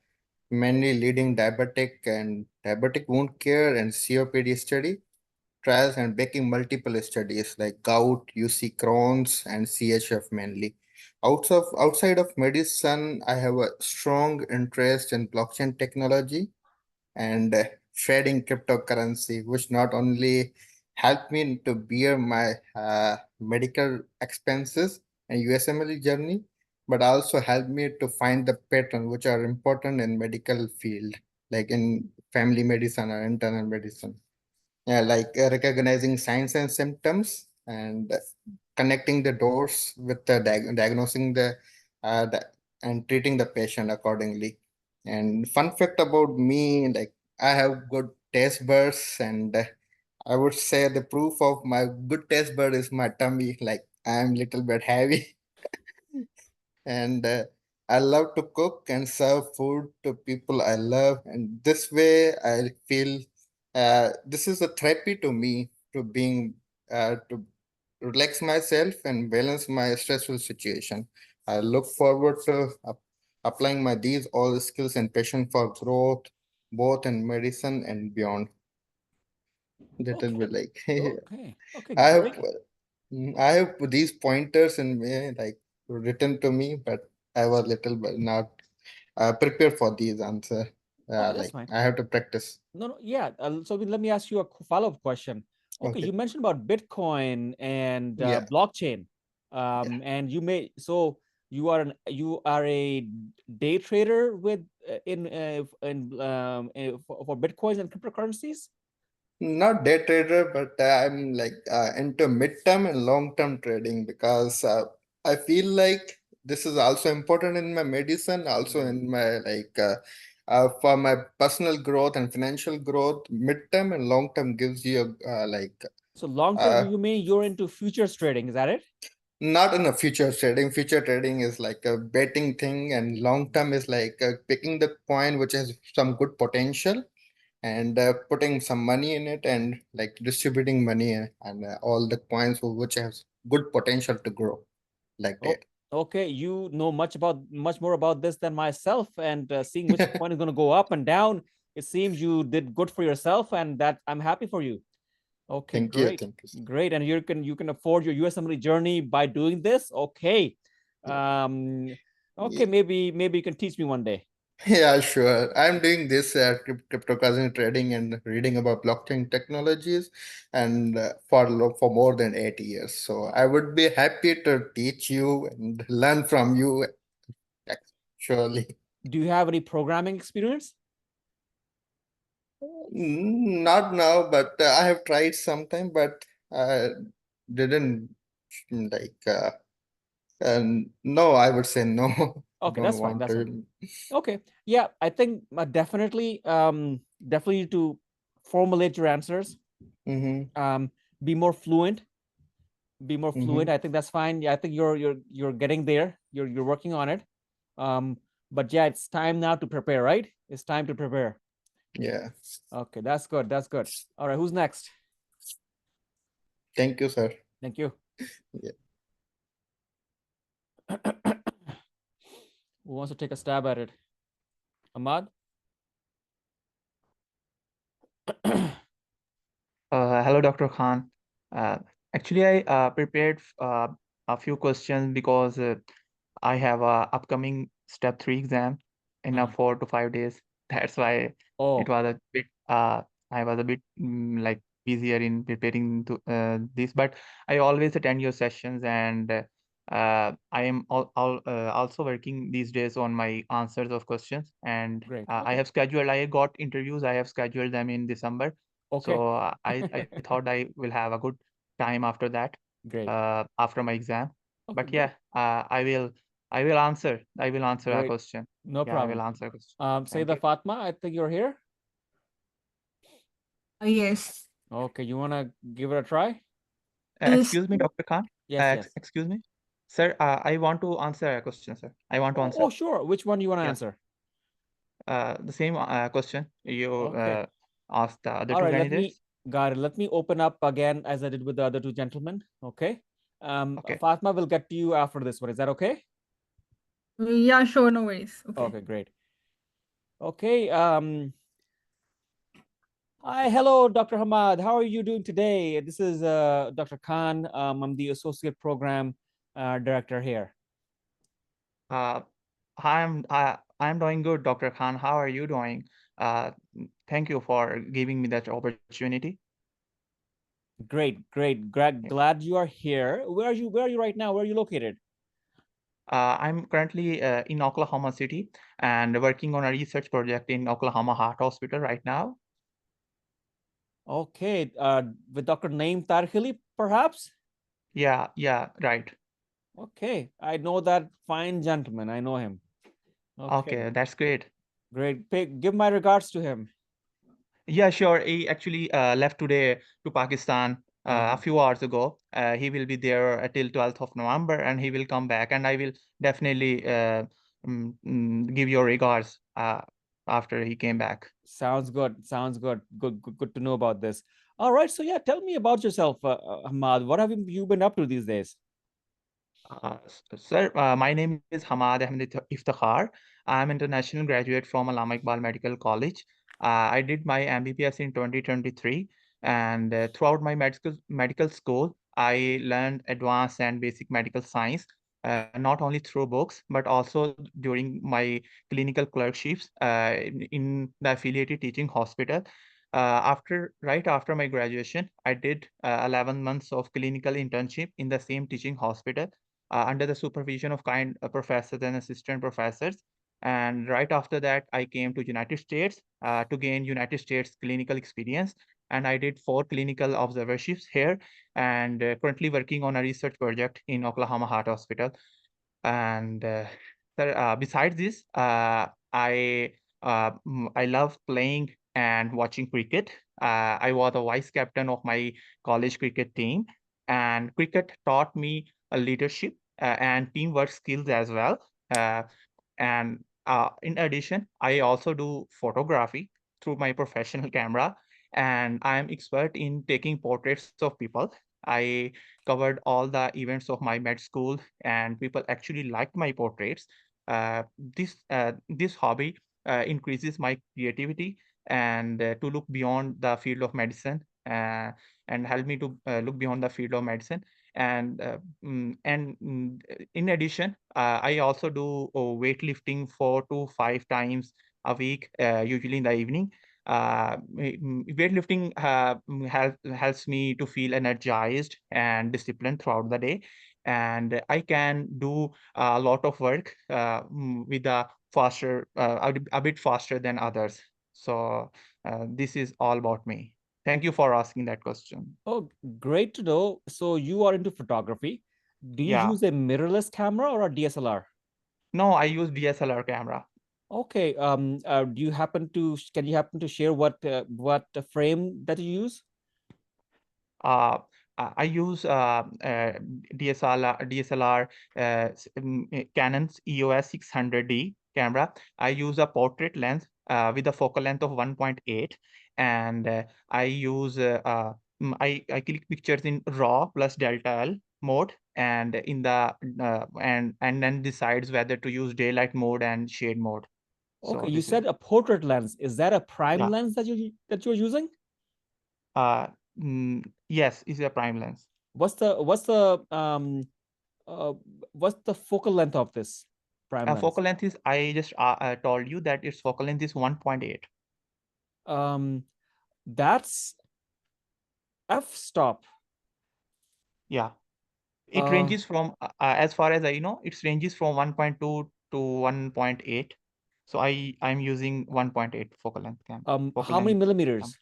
mainly leading diabetic wound care and COPD study trials and backing multiple studies like gout, UC Crohn's, and CHF mainly. Outside of medicine, I have a strong interest in blockchain technology and trading cryptocurrency, which not only helped me to bear my medical expenses and USMLE journey, but also helped me to find the pattern which are important in medical field, like in family medicine or internal medicine. Yeah, like recognizing signs and symptoms and connecting the doors with the diagnosing the and treating the patient accordingly. And fun fact about me, like I have good taste buds, and I would say the proof of my good taste bud is my tummy. Like I'm little bit heavy, and I love to cook and serve food to people I love, and this way I feel this is a therapy to me to relax myself and balance my stressful situation. I look forward to applying my these all skills and passion for growth, both in medicine and beyond. That will be Okay, like okay, I have great. I have these pointers in me like written to me, but I was little bit not prepared for these answer. that's like fine. I have to practice. No, yeah. So let me ask you a follow-up question. Okay, Okay. you mentioned about Bitcoin and Yeah. blockchain, and you are a day trader with for Bitcoins and cryptocurrencies. Not day trader, but I'm like into midterm and long-term trading because I feel like this is also important in my medicine, also in my for my personal growth and financial growth. Midterm and long-term gives you So long term, uh, you mean you're into futures trading? Is that it? not in a future trading. Future trading is like a betting thing, and long-term is like picking the coin which has some good potential and putting some money in it and like distributing money and all the coins which has good potential to grow like Oh, that. okay. You know much more about this than myself, and seeing which coin is going to go up and down. It seems you did good for yourself, and that I'm happy for you. Okay, Thank you. great, Thank you. great. And you can afford your USMLE journey by doing this. Okay, Yeah. okay. Maybe you can teach me one day. Yeah, sure. I'm doing this cryptocurrency trading and reading about blockchain technologies and for more than 8 years. So I would be happy to teach you and learn from you actually. Do you have any programming experience? Not now, but I have tried sometime, but I didn't like and no, I would say no. I Okay, don't that's fine. want That's fine. to. Okay, yeah. I think definitely to formulate your answers. Mm-hmm, Be more fluent. Be more mm-hmm. fluent. I think that's fine. Yeah, I think you're getting there. You're working on it. Um, but yeah, it's time now to prepare, right? It's time to prepare. Yeah. Okay, that's good. That's good. All right, who's next? Thank you, sir. Thank you. Yeah. Who wants to take a stab at it? Ahmad? Hello, Dr. Khan. Uh, Actually, I prepared a few questions because I have a upcoming step 3 exam in Uh-huh. 4 to 5 days. That's why it Oh, was a bit I was a bit like busier in preparing to this, but I always attend your sessions, and I am also working these days on my answers of questions, and great. I got interviews. I have scheduled them in December. Okay. So I thought I will have a good time after that, Great. after my exam. Okay, But great. yeah, I will answer a Great. question. No Yeah, I will problem. answer a question. Thank Sayeda you. Fatma, I think you're here. Yes. Okay, you want to give it a try? Yes. Excuse me, Dr. Khan. Yes, yes. Excuse me, sir. I want to answer a question, sir. I want to answer. Sure. Which one you want to Yeah. answer? The same question you Okay. asked the other All two right, candidates. got it. Let me open up again as I did with the other two gentlemen. Okay. Okay. Fatma will get to you after this one. Is that okay? Yeah, sure, no worries. Okay. Okay, great. Okay. Hi, hello, Dr. Hamad. How are you doing today? This is Dr. Khan. I'm the associate program director here. Uh, I'm doing good, Dr. Khan. How are you doing? Uh, Thank you for giving me that opportunity. Great, great. Glad you are here. Where are you right now? Where are you located? I'm currently in Oklahoma City and working on a research project in Oklahoma Heart Hospital right now. Okay, with Dr. Naeem Tarhili, perhaps? Yeah, right. Okay, I know that fine gentleman. I know him. Okay, Okay, that's great. great. Give my regards to him. Yeah, sure. He actually left today to Pakistan a few hours ago. He will be there till 12th of November, and he will come back. And I will definitely give your regards after he came back. Sounds good. Sounds good. Good to know about this. All right. So yeah, tell me about yourself, Ahmad. What have you been up to these days? Sir, my name is Hamad Ahmed 𝐓𝐨𝐻. I'm international graduate from 𝐓𝐨 𝐭𝐞𝐫𝐯𝐢 Medical College. I did my MBBS in 2023, and throughout my medical school, I learned advanced and basic medical science. not only through books, but also during my clinical clerkships in the affiliated teaching hospital. Right after my graduation, I did 11 months of clinical internship in the same teaching hospital under the supervision of kind professors and assistant professors. And right after that, I came to United States to gain United States clinical experience. And I did 4 clinical observerships here, and currently working on a research project in Oklahoma Heart Hospital. And besides this, I love playing and watching cricket. I was a vice captain of my college cricket team, and cricket taught me a leadership and teamwork skills as well. And in addition, I also do photography through my professional camera, and I am expert in taking portraits of people. I covered all the events of my med school, and people actually liked my portraits. This hobby increases my creativity and to look beyond the field of medicine, and help me to look beyond the field of medicine. And in addition, I also do weightlifting 4 to 5 times a week, usually in the evening. Weightlifting helps me to feel energized and disciplined throughout the day, and I can do a lot of work with a bit faster than others. So this is all about me. Thank you for asking that question. Oh, great to know. So you are into photography. Do you Yeah. use a mirrorless camera or a DSLR? No, I use DSLR camera. Okay. Do you happen to can you happen to share what frame that you use? I use DSLR Canon's EOS 600D camera. I use a portrait lens with a focal length of 1.8, and I use I click pictures in RAW plus Delta L mode, and in the and then decides whether to use daylight mode and shade mode. Okay, So you this is said a portrait lens. Is that a prime yeah. lens that you're using? Yes, it's a prime lens. What's the what's the focal length of this prime lens? Focal length is, I just told you that its focal length is 1.8. That's f-stop. Yeah, it ranges from as far as I know, it ranges from 1.2 to 1.8. So I'm using 1.8 focal length camera. How many millimeters?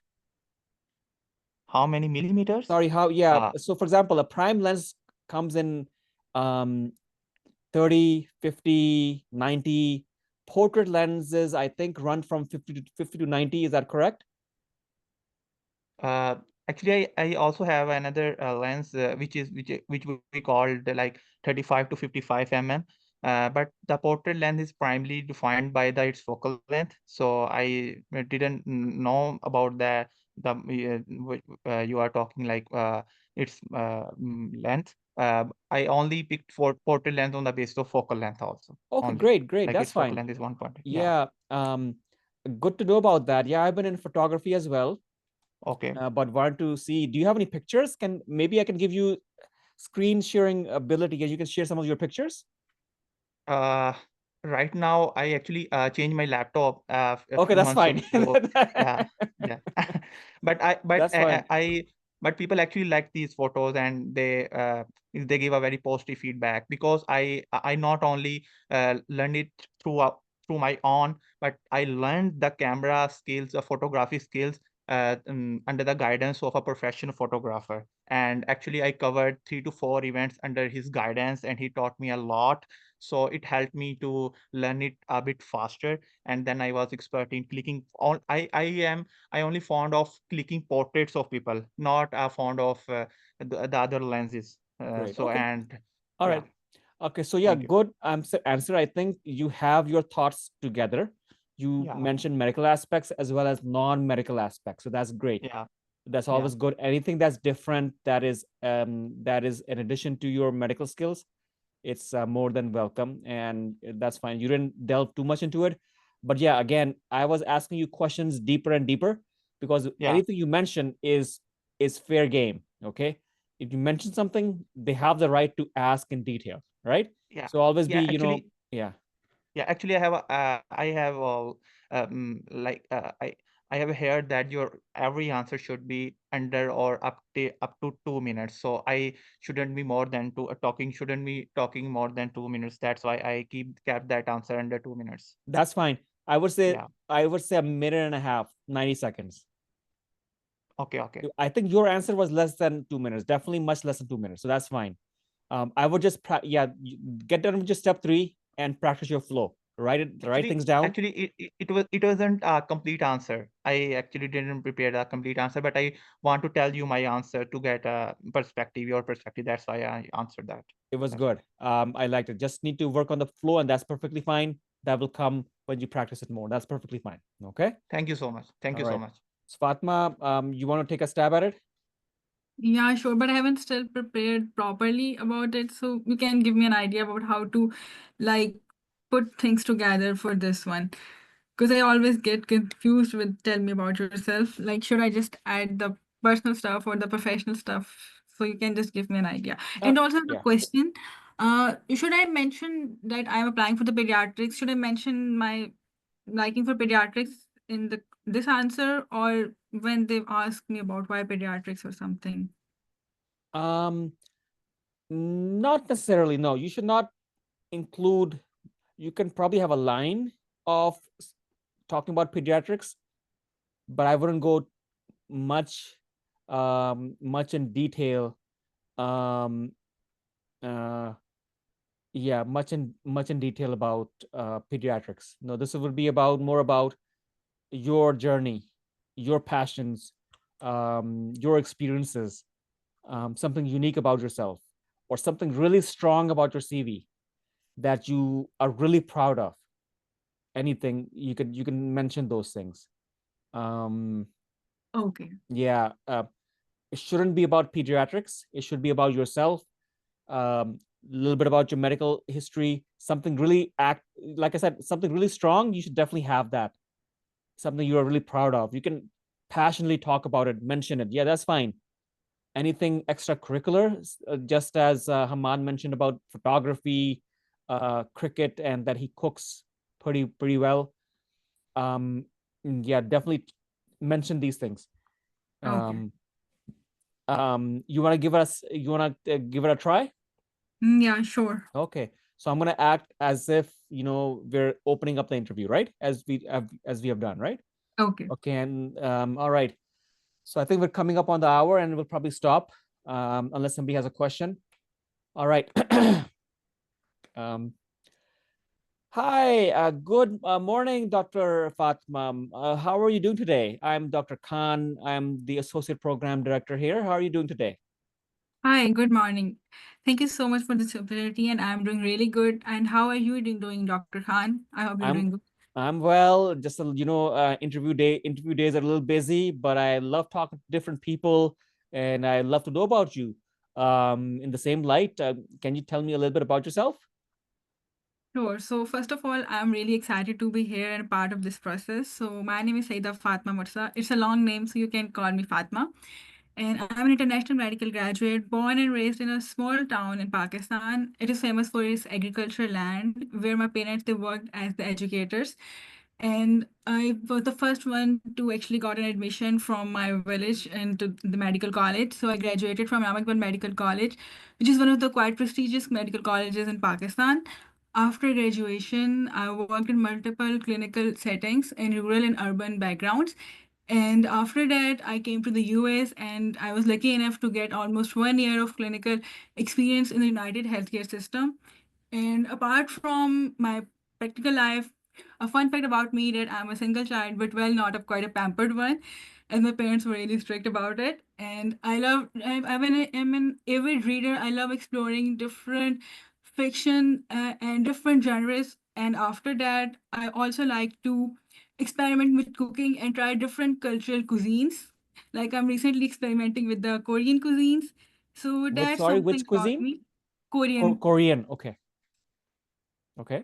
How many millimeters? Sorry, so for example, a prime lens comes in 30, 50, 90. Portrait lenses, I think, run from 50 to 90. Is that correct? Actually, I also have another lens which we called like 35 to 55 mm. But the portrait lens is primarily defined by its focal length. So I didn't know about you are talking like its length. I only picked for portrait length on the basis of focal length also. Okay, Only. great. Like That's its focal fine. length is 1.8. Yeah. Good to know about that. Yeah, I've been in photography as well. Okay. But wanted to see, do you have any pictures? Maybe I can give you screen sharing ability, and you can share some of your pictures. Right now I actually changed my laptop a Okay, few that's months fine. ago. Yeah, yeah. That's fine. But people actually like these photos, and they give a very positive feedback, because I not only learned it through my own, but I learned the camera skills, the photography skills under the guidance of a professional photographer. And actually I covered 3 to 4 events under his guidance, and he taught me a lot. So it helped me to learn it a bit faster. And then I was expert in clicking on, I only fond of clicking portraits of people, not fond of the other lenses. Great. So, Okay. and All yeah. right. Okay. So yeah, Thank you. good answer. I think you have your thoughts together. You Yeah. mentioned medical aspects as well as non-medical aspects. So that's great. Yeah. That's Yeah. always good. Anything that's different, that is in addition to your medical skills, it's more than welcome, and that's fine. You didn't delve too much into it, but yeah, again, I was asking you questions deeper and deeper, because Yeah. anything you mention is fair game. Okay, if you mention something, they have the right to ask in detail, right? Yeah. So always Yeah, be, you know, actually, yeah. yeah, actually, I have like I have heard that your every answer should be under or up to 2 minutes. So I shouldn't be more than two. Talking shouldn't be talking more than 2 minutes. That's why I kept that answer under 2 minutes. That's fine. I would say Yeah. a minute and a half, 90 seconds. Okay. Okay. I think your answer was less than 2 minutes, definitely much less than 2 minutes. So that's fine. I would just get done with just step 3 and practice your flow. Write things down. Actually, it wasn't a complete answer. I actually didn't prepare a complete answer, but I want to tell you my answer to get a perspective, your perspective. That's why I answered that. It was That's good. I liked it. Just need to work on the flow, and that's perfectly fine. That will come when you practice it more. That's perfectly fine. Okay. Thank you so much. Thank All you so right. much. So Fatma, you want to take a stab at it? Yeah, sure, but I haven't still prepared properly about it. So you can give me an idea about how to like put things together for this one. Because I always get confused with tell me about yourself. Like, should I just add the personal stuff or the professional stuff? So you can just give me an idea. And also the Yeah. question, should I mention that I'm applying for the pediatrics? Should I mention my liking for pediatrics in this answer, or when they've asked me about why pediatrics or something? Not necessarily. No, you should not include. You can probably have a line of talking about pediatrics, but I wouldn't go much much in detail. um uh yeah, much in detail about pediatrics. No, this will be about more about your journey, your passions, your experiences, something unique about yourself, or something really strong about your CV that you are really proud of. Anything you can mention those things. um Okay. yeah, it shouldn't be about pediatrics. It should be about yourself. A little bit about your medical history, something really like I said, something really strong. You should definitely have that. Something you are really proud of. You can passionately talk about it, mention it. Yeah, that's fine. Anything extracurricular, just as Hamad mentioned about photography, cricket, and that he cooks pretty well. Yeah, definitely mention these things. Okay. You want to give it a try? Yeah, sure. Okay, so I'm gonna act as if we're opening up the interview, right? As we have done, right? Okay. Okay, and all right. So I think we're coming up on the hour, and we'll probably stop unless somebody has a question. All right. um, Hi, good morning, Dr. Fatma. How are you doing today? I'm Dr. Khan. I'm the Associate Program Director here. How are you doing today? Hi, good morning. Thank you so much for this opportunity, and I'm doing really good. And how are you doing, Dr. Khan? I hope you're doing I'm good. I'm well. Just interview days are a little busy, but I love talking to different people, and I love to know about you. In the same light, can you tell me a little bit about yourself? Sure. So first of all, I'm really excited to be here and a part of this process. So my name is Saida Fatma Mursa. It's a long name, so you can call me Fatma. And I'm an international medical graduate, born and raised in a small town in Pakistan. It is famous for its agricultural land, where my parents they worked as the educators. And I was the first one to actually got an admission from my village into the medical college. So I graduated from Ahmedabad Medical College, which is one of the quite prestigious medical colleges in Pakistan. After graduation, I worked in multiple clinical settings in rural and urban backgrounds. And after that, I came to the US and I was lucky enough to get almost 1 year of clinical experience in the United Healthcare System. And apart from my practical life, a fun fact about me that I'm a single child, but well, not a quite a pampered one, as my parents were really strict about it. And I'm an avid reader. I love exploring different fiction and different genres. And after that, I also like to experiment with cooking and try different cultural cuisines. Like I'm recently experimenting with the Korean cuisines. So Which, that's sorry, something which about cuisine? me. Korean. Korean. Okay. Okay.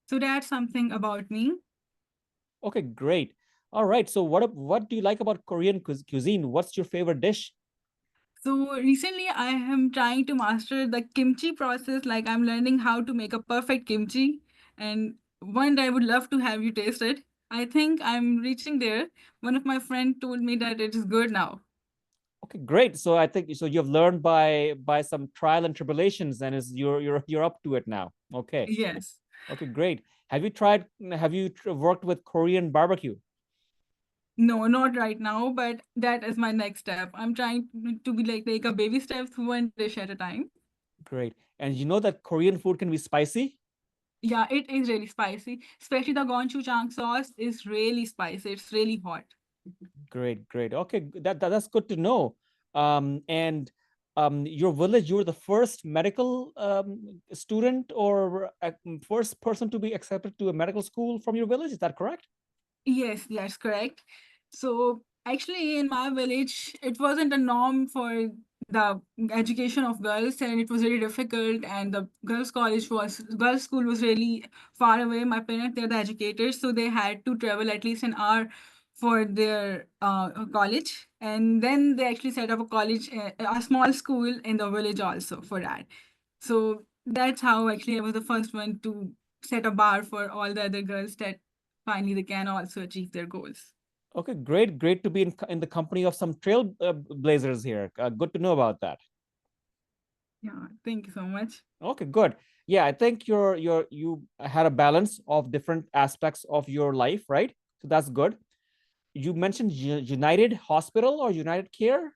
So that's something about me. Okay, great. All right. So what do you like about Korean cuisine? What's your favorite dish? So recently I am trying to master the kimchi process. Like I'm learning how to make a perfect kimchi. And one day I would love to have you taste it. I think I'm reaching there. One of my friend told me that it is good now. Okay, great. So I think so you've learned by some trial and tribulations, and is you're up to it now. Okay. Yes. Okay, great. Have you worked with Korean barbecue? No, not right now, but that is my next step. I'm trying to be like take a baby steps one dish at a time. Great. And you know that Korean food can be spicy? Yeah, it is really spicy. Especially the gochujang sauce is really spicy. It's really hot. Great, great. Okay, that's good to know. And your village, you were the first medical student or first person to be accepted to a medical school from your village. Is that correct? Yes, that's correct. So actually, in my village, it wasn't a norm for the education of girls, and it was really difficult. And the girls' school was really far away. My parents, they're the educators, so they had to travel at least an hour for their college. And then they actually set up a college, a small school in the village also for that. So that's how actually I was the first one to set a bar for all the other girls that finally they can also achieve their goals. Okay, great, great to be in the company of some trail blazers here. Good to know about that. Yeah, thank you so much. Okay, good. Yeah, I think you had a balance of different aspects of your life, right? So that's good. You mentioned United Hospital or United Care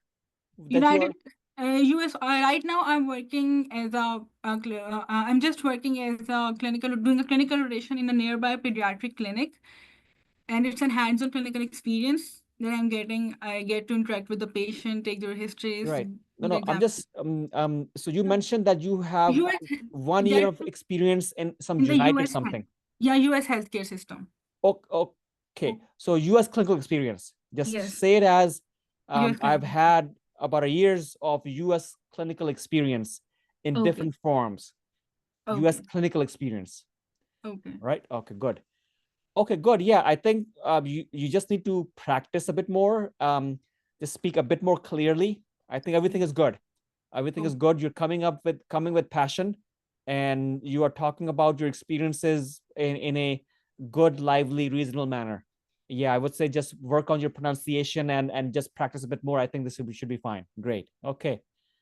that you are. United US. Right now, I'm working as I'm just working as a clinical, doing a clinical rotation in a nearby pediatric clinic, and it's an hands-on clinical experience that I'm getting. I get to interact with the patient, take their histories, Right. No, do the no, I'm exam. just so you mentioned that you have US 1 year that of experience in some in the United US, something. yeah, US healthcare system. Okay, so US clinical experience. Just Yes, say it as US I've clinical. had about a years of US clinical experience in Okay, different forms. US okay, clinical experience, okay. right? Okay, good. Okay, good. Yeah, I think you just need to practice a bit more. Just speak a bit more clearly. I think everything is good. Everything is Okay. good. You're coming with passion, and you are talking about your experiences in a good, lively, reasonable manner. Yeah, I would say just work on your pronunciation and just practice a bit more. I think this should be fine. Great. Okay.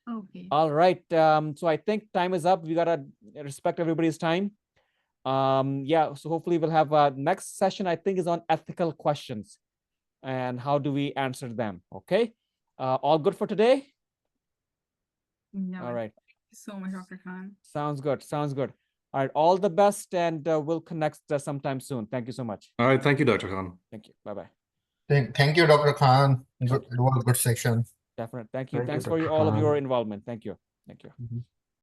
Okay. All right. So I think time is up. We gotta respect everybody's time. Yeah, so hopefully we'll have next session, I think, is on ethical questions and how do we answer them. Okay. All good for today? Yeah. All right. Thank you so much, Dr. Khan. Sounds good. Sounds good. All right. All the best, and we'll connect sometime soon. Thank you so much. All right, thank you, Dr. Khan. Thank you. Bye-bye. Thank you, Dr. Khan. Good, Okay. it was a good section. Definitely. Thank you. Thank you, Thanks for Dr. all of your Khan. involvement. Thank you. Thank you. Mhm.